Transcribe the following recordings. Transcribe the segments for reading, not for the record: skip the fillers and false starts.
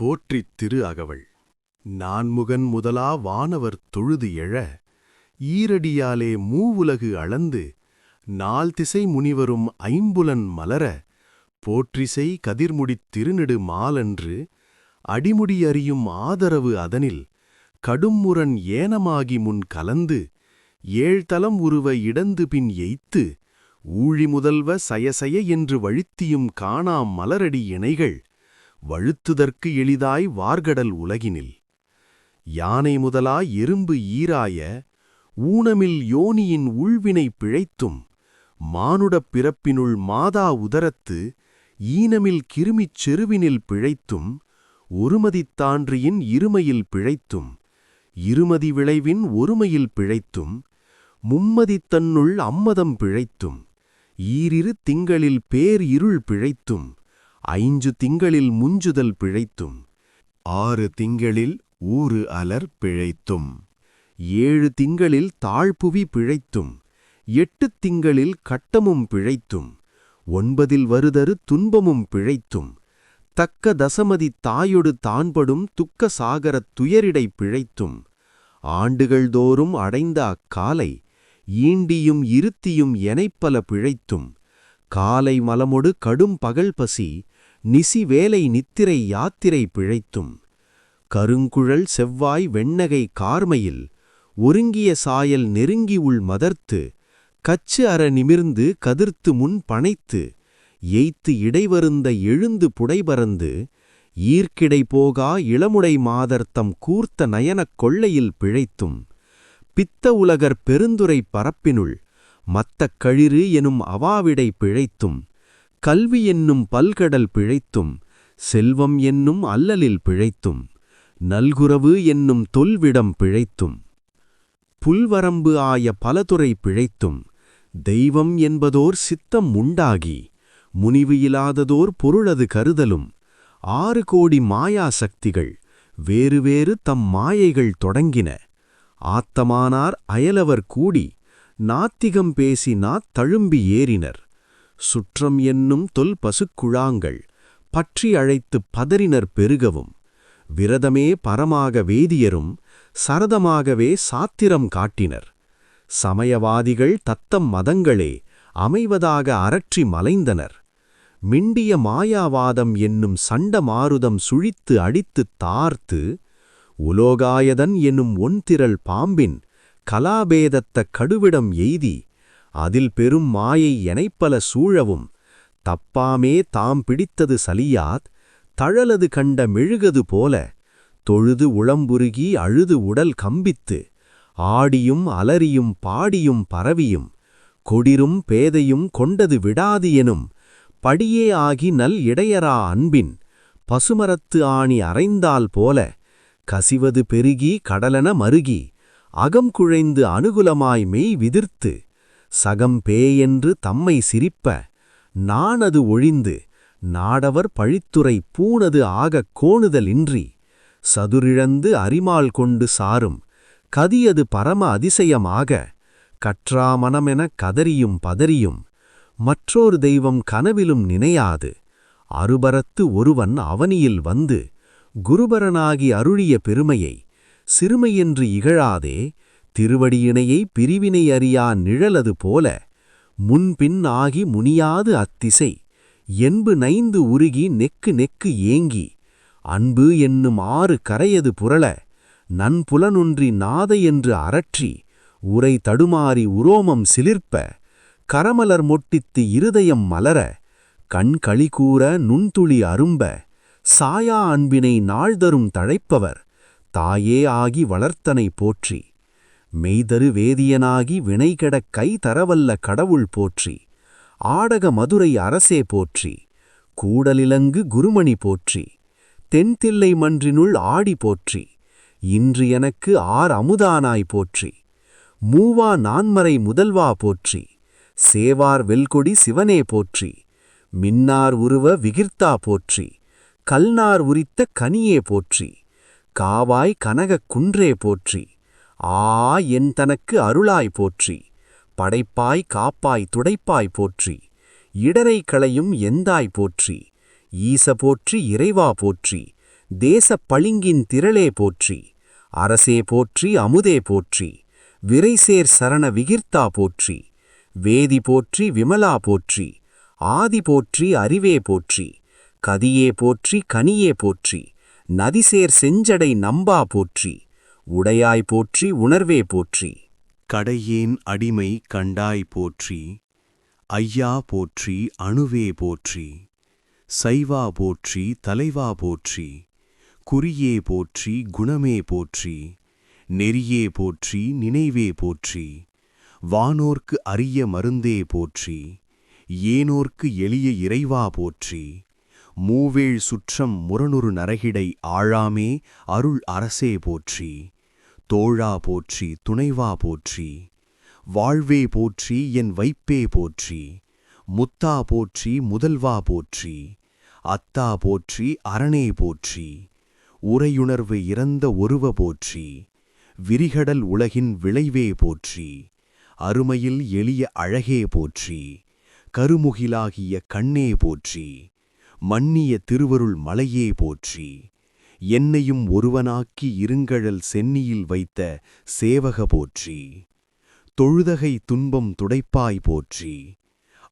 போற்றித் திரு அகவல். நான்முகன் முதலா வானவர் தொழுது எழ, ஈரடியாலே மூவுலகு அளந்து, நால்திசை முனிவரும் ஐம்புலன் மலர, போற்றிசெய் கதிர்முடித் திருநெடு மாலன்று, அடிமுடி அறியும் ஆதரவு அதனில், கடும்முரண் ஏனமாகி முன் கலந்து, ஏழ்தலம் உருவ இடந்து பின் எய்த்து, ஊழி முதல்வ சயசய என்று வழுத்தியும் காணாம் மலரடி இணைகள், வழுத்துதற்கு எளிதாய் வார்கடல் உலகினில். யானை முதலா எறும்பு ஈராய, ஊனமில் யோனியின் உள்வினை பிழைத்தும், மானுடப் பிறப்பினுள் மாதா உதரத்து, ஈனமில் கிருமிச் செருவினில் பிழைத்தும், ஒருமதித் தான்றியின் இருமையில் பிழைத்தும், இருமதி விளைவின் ஒருமையில் பிழைத்தும், மும்மதித் தன்னுள் அம்மதம் பிழைத்தும், ஈரிரு திங்களில் பேர் இருள் பிழைத்தும், 5 திங்களில் முஞ்சுதல் பிழைத்தும், 6 திங்களில் ஊறு அலர் பிழைத்தும், 7 திங்களில் தாழ்புவி பிழைத்தும், 8 திங்களில் கட்டமும் பிழைத்தும், 9 வருதரு துன்பமும் பிழைத்தும், தக்க தசமதி தாயொடு தான்படும் துக்க சாகரத் துயரிடை பிழைத்தும், ஆண்டுகள் தோறும் அடைந்த அக்காலை, ஈண்டியும் இருத்தியும் எனைப்பல பிழைத்தும், காலை மலமொடு கடும் பகல் பசி, நிசி வேலை நித்திரை யாத்திரை பிழைத்தும், கருங்குழல் செவ்வாய் வெண்ணகை கார்மையில், ஒருங்கிய சாயல் நெருங்கி உள் மதர்த்து, கச்சு அற நிமிர்ந்து கதிர்த்து முன் பனைத்து, எய்த்து இடைவருந்த எழுந்து புடைபறந்து, ஈர்க்கிடை போகா இளமுடை மாதர்த்தம் கூர்த்த நயனக் கொள்ளையில் பிழைத்தும், பித்த உலகர் பெருந்துரை பரப்பினுள், மத்தக் களிறு எனும் அவாவிடை பிழைத்தும், கல்வி என்னும் பல்கடல் பிழைத்தும், செல்வம் என்னும் அல்லலில் பிழைத்தும், நல்குரவு என்னும் தொல்விடம் பிழைத்தும், புல்வரம்பு ஆய பலதுறை பிழைத்தும், தெய்வம் என்பதோர் சித்தம் உண்டாகி, முனிவு இலாததோர் பொருளது கருதலும், 6 கோடி மாயா சக்திகள் வேறு வேறு தம் மாயைகள் தொடங்கின, ஆத்தமானார் அயலவர் கூடி, நாத்திகம் பேசி தழும்பி ஏறினர், சுற்றம் என்னும் தொல் பசுக்குழாங்கள் பற்றி அழைத்துப் பதறினர் பெருகவும், விரதமே பரமாக வேதியரும் சரதமாகவே சாத்திரம் காட்டினர், சமயவாதிகள் தத்தம் மதங்களே அமைவதாக அரற்றி மலைந்தனர், மிண்டிய மாயாவாதம் என்னும் சண்ட மாருதம் சுழித்து அடித்துத் தார்த்து, உலோகாயதன் என்னும் ஒன்திரள் பாம்பின் கலாபேதத்த கடுவிடம் எய்தி, அதில் பெரும் மாயை எனைப்பல சூழவும், தப்பாமே தாம் பிடித்தது சலியாத், தழலது கண்ட மெழுகது போல, தொழுது உளம்புருகி அழுது உடல் கம்பித்து, ஆடியும் அலறியும் பாடியும் பரவியும், கொடிரும் பேதையும் கொண்டது விடாது எனும், படியே ஆகி நல் இடையரா அன்பின், பசுமரத்து ஆணி அறைந்தால் போல, கசிவது பெருகி கடலென மருகி, அகம் குழைந்து அனுகுலமாய் மெய் விதிர்த்து, சகம் பேயென்று தம்மை சிரிப்ப, நாணது ஒழிந்து, நாடவர் பழித்துரை பூணது ஆகக் கோணுதல் இன்றி, சதுரிழந்து அரிமால் கொண்டு சாரும், கதியது பரம அதிசயமாக, கற்றா மனமெனக் கதறியும் பதறியும், மற்றோர் தெய்வம் கனவிலும் நினையாது, அருபரத்து ஒருவன் அவனியில் வந்து, குருபரனாகி அருளிய பெருமையை, சிறுமையென்று இகழாதே, திருவடியினையை பிரிவினை அறியா நிழலது போல, முன்பின் ஆகி முனியாது அத்திசை, என்பு நைந்து உருகி நெக்கு நெக்கு ஏங்கி, அன்பு என்னும் 6 கரையது புரள, நன்புலனொன்றி நாத என்று அரற்றி, உரை தடுமாறி உரோமம் சிலிர்ப்ப, கரமலர் மொட்டித்து இருதயம் மலர, கண் களிகூர நுண்துளி அரும்ப, சாயா அன்பினை நாள்தரும் தழைப்பவர், தாயே ஆகி வளர்த்தனை போற்றி, மெய்தரு வேதியனாகி வினைகெடக் கை தரவல்ல கடவுள் போற்றி, ஆடக மதுரை அரசே போற்றி, கூடலிலங்கு குருமணி போற்றி, தென்தில்லை மன்றினுள் ஆடி போற்றி, இன்று எனக்கு அமுதானாய் போற்றி, மூவா நான்மறை முதல்வா போற்றி, சேவார் வெல்கொடி சிவனே போற்றி, மின்னார் உருவ விகிர்த்தா போற்றி, கல்நார் உரித்த கனியே போற்றி, காவாய் கனகக் குன்றே போற்றி, என் தனக்கு அருளாய் போற்றி, படைப்பாய் காப்பாய் துடைப்பாய் போற்றி, இடரை களையும் எந்தாய் போற்றி, ஈச போற்றி இறைவா போற்றி, தேசப் பளிங்கின் திரளே போற்றி, அரசே போற்றி அமுதே போற்றி, விரைசேர் சரண விகிர்த்தா போற்றி, வேதி போற்றி விமலா போற்றி, ஆதி போற்றி அறிவே போற்றி, கதியே போற்றி கனியே போற்றி, நதிசேர் செஞ்சடை நம்பா போற்றி, உடையாய் போற்றி உணர்வே போற்றி. கடையேன் அடிமை கண்டாய் போற்றி, ஐயா போற்றி அணுவே போற்றி, சைவா போற்றி தலைவா போற்றி, குறியே போற்றி குணமே போற்றி, நெறியே போற்றி நினைவே போற்றி, வானோர்க்கு அரிய மருந்தே போற்றி, ஏனோர்க்கு எளிய இறைவா போற்றி, மூவேழ் சுற்றம் முரணுறு நரகிடை ஆழாமே அருள் அரசே போற்றி, தோழா போற்றி துணைவா போற்றி, வாழ்வே போற்றி என் வைப்பே போற்றி, முத்தா போற்றி முதல்வா போற்றி, அத்தா போற்றி அரணே போற்றி, உரையுணர்வு இறந்த ஒருவ போற்றி, விரிகடல் உலகின் விளைவே போற்றி, அருமையில் எளிய அழகே போற்றி, கருமுகிலாகிய கண்ணே போற்றி, மன்னிய திருவருள் மலையே போற்றி, என்னையும் ஒருவனாக்கி இருங்கழல் சென்னியில் வைத்த சேவக போற்றி, தொழுதகை துன்பம் துடைப்பாய் போற்றி,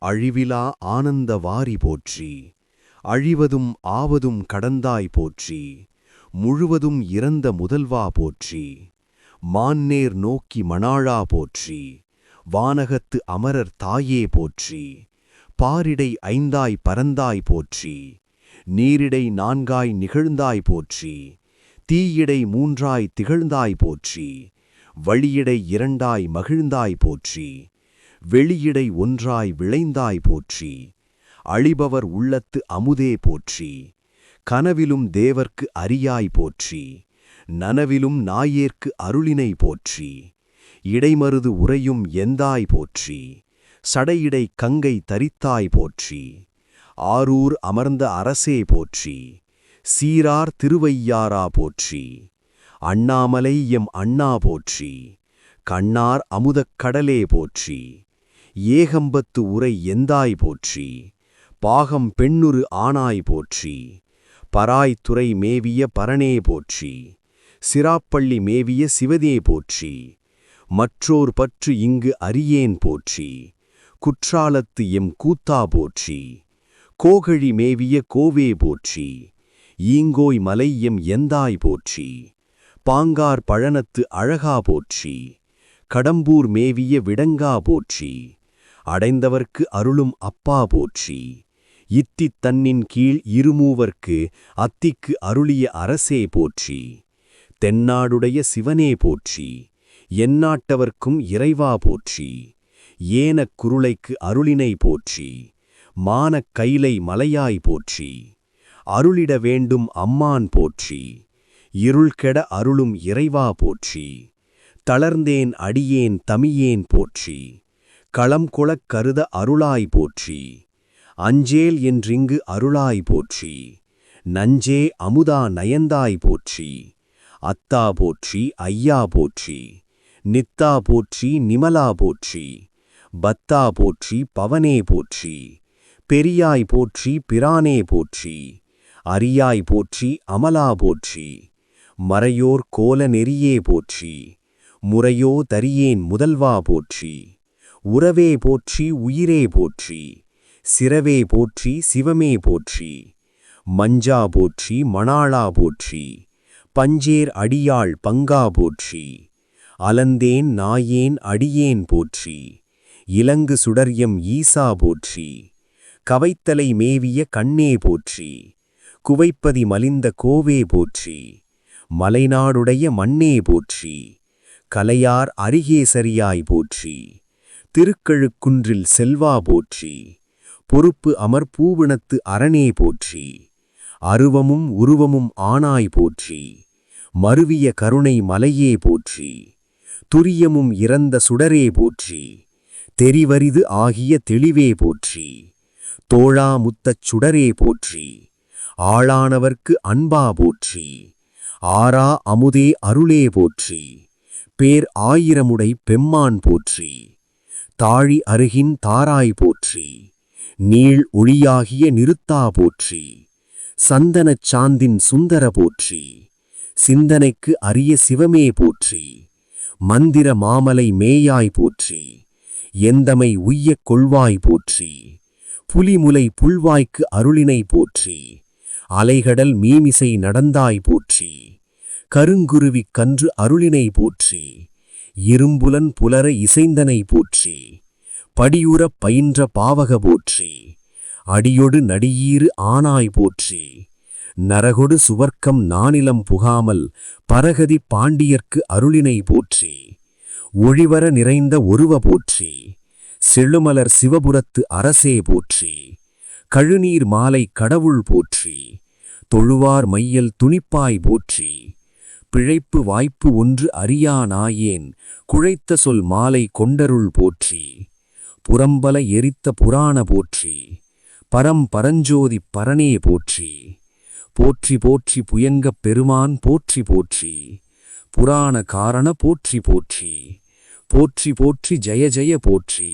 அழிவிலா ஆனந்த வாரி போற்றி, அழிவதும் ஆவதும் கடந்தாய் போற்றி, முழுவதும் இறந்த முதல்வா போற்றி, மான்னேர் நோக்கி மணாளா போற்றி, வானகத்து அமரர் தாயே போற்றி, பாரிடை ஐந்தாய் பரந்தாய் போற்றி, நீரிடை நான்காய் நிகழ்ந்தாய் போற்றி, தீயிடை மூன்றாய் திகழ்ந்தாய் போற்றி, வழியிடை இரண்டாய் மகிழ்ந்தாய் போற்றி, வெளியிடை ஒன்றாய் விளைந்தாய் போற்றி, அழிபவர் உள்ளத்து அமுதே போற்றி, கனவிலும் தேவர்க்கு அரியாய் போற்றி, நனவிலும் நாயேற்கு அருளினை போற்றி, இடைமருது உறையும் எந்தாய் போற்றி, சடையிடை கங்கை தரித்தாய் போற்றி, ஆரூர் அமர்ந்த அரசே போற்றி, சீரார் திருவையாரா போற்றி, அண்ணாமலை எம் அண்ணா போற்றி, கண்ணார் அமுதக் கடலே போற்றி, ஏகம்பத்து உரை எந்தாய் போற்றி, பாகம் பெண்ணுரு ஆனாய் போற்றி, பராய்த்துறை மேவிய பரணே போற்றி, சிராப்பள்ளி மேவிய சிவதே போற்றி, மற்றோர் பற்று இங்கு அறியேன் போற்றி, குற்றாலத்து எம் கூத்தா போற்றி, கோகழி மேவிய கோவே போற்றி, ஈங்கோய் மலை எம் எந்தாய் போற்றி, பாங்கார் பழனத்து அழகா போற்றி, கடம்பூர் மேவிய விடங்கா போற்றி, அடைந்தவர்க்கு அருளும் அப்பா போற்றி, இத்தித் தன்னின் கீழ் இருமூவர்க்கு அத்திக்கு அருளிய அரசே போற்றி, தென்னாடுடைய சிவனே போற்றி, எந்நாட்டவர்க்கும் இறைவா போற்றி, ஏனக் குருளைக்கு அருளினை போற்றி, மானக் கைலை மலையாய் போற்றி, அருளிட வேண்டும் அம்மான் போற்றி, இருள்கெட அருளும் இறைவா போற்றி, தளர்ந்தேன் அடியேன் தமியேன் போற்றி, களம் கொளக் கருத அருளாய் போற்றி, அஞ்சேல் என்றிங்கு அருளாய் போற்றி, நஞ்சே அமுதா நயந்தாய் போற்றி, அத்தா போற்றி ஐயா போற்றி, நித்தா போற்றி நிமலா போற்றி, பத்தா போற்றி பவனே போற்றி, பெரியாய் போற்றி பிரானே போற்றி, அரியாய் போற்றி அமலா போற்றி, மறையோர் கோல நெறியே போற்றி, முறையோ தரியேன் முதல்வா போற்றி, உறவே போற்றி உயிரே போற்றி, சிரவே போற்றி சிவமே போற்றி, மஞ்சா போற்றி மணாளா போற்றி, பஞ்சேர் அடியாள் பங்கா போற்றி, அலந்தேன் நாயேன் அடியேன் போற்றி, இலங்கு சுடர்யம் ஈசா போற்றி, கவைத்தலை மேவிய கண்ணே போற்றி, குவைப்பதி மலிந்த கோவே போற்றி, மலைநாடுடைய மண்ணே போற்றி, கலையார் அரிகேசரியாய் போற்றி, திருக்கழுக்குன்றில் செல்வா போற்றி, பொறுப்பு அமர்பூவினத்து அரணே போற்றி, அருவமும் உருவமும் ஆனாய் போற்றி, மருவிய கருணை மலையே போற்றி, துரியமும் இறந்த சுடரே போற்றி, தெரிவரிது ஆகிய தெளிவே போற்றி, தோழா முத்தச் சுடரே போற்றி, ஆளானவர்க்கு அன்பா போற்றி, ஆரா அமுதே அருளே போற்றி, பேர் ஆயிரமுடை பெம்மான் போற்றி, தாழி அருகின் தாராய் போற்றி, நீள் ஒளியாகிய நிறுத்தா போற்றி, சந்தனச் சாந்தின் சுந்தர போற்றி, சிந்தனைக்கு அரிய சிவமே போற்றி, மந்திர மாமலை மேயாய் போற்றி, எந்தமை உய்யக் கொள்வாய் போற்றி, புலிமுலை புல்வாய்க்கு அருளினை போற்றி, அலைகடல் மீமிசை நடந்தாய் போற்றி, கருங்குருவிக் கன்று அருளினை போற்றி, இரும்புலன் புலர இசைந்தனை போற்றி, படியுறப் பயின்ற பாவக போற்றி, அடியொடு நடியீறு ஆனாய் போற்றி, நரகொடு சுவர்க்கம் நானிலம் புகாமல் பரகதி பாண்டியர்க்கு அருளினை போற்றி, ஒழிவர நிறைந்த ஒருவ போற்றி, செழுமலர் சிவபுரத்து அரசே போற்றி, கழுநீர் மாலை கடவுள் போற்றி, தொழுவார் மையல் துணிப்பாய் போற்றி, பிழைப்பு வாய்ப்பு ஒன்று அறியா நாயேன் குழைத்த சொல் மாலை கொண்டருள் போற்றி, புறம்பல எரித்த புராண போற்றி, பரஞ்சோதி பரனே போற்றி, போற்றி போற்றி புயங்கப் பெருமான் போற்றி போற்றி, புராண காரண போற்றி போற்றி, போற்றி போற்றி ஜய ஜய போற்றி.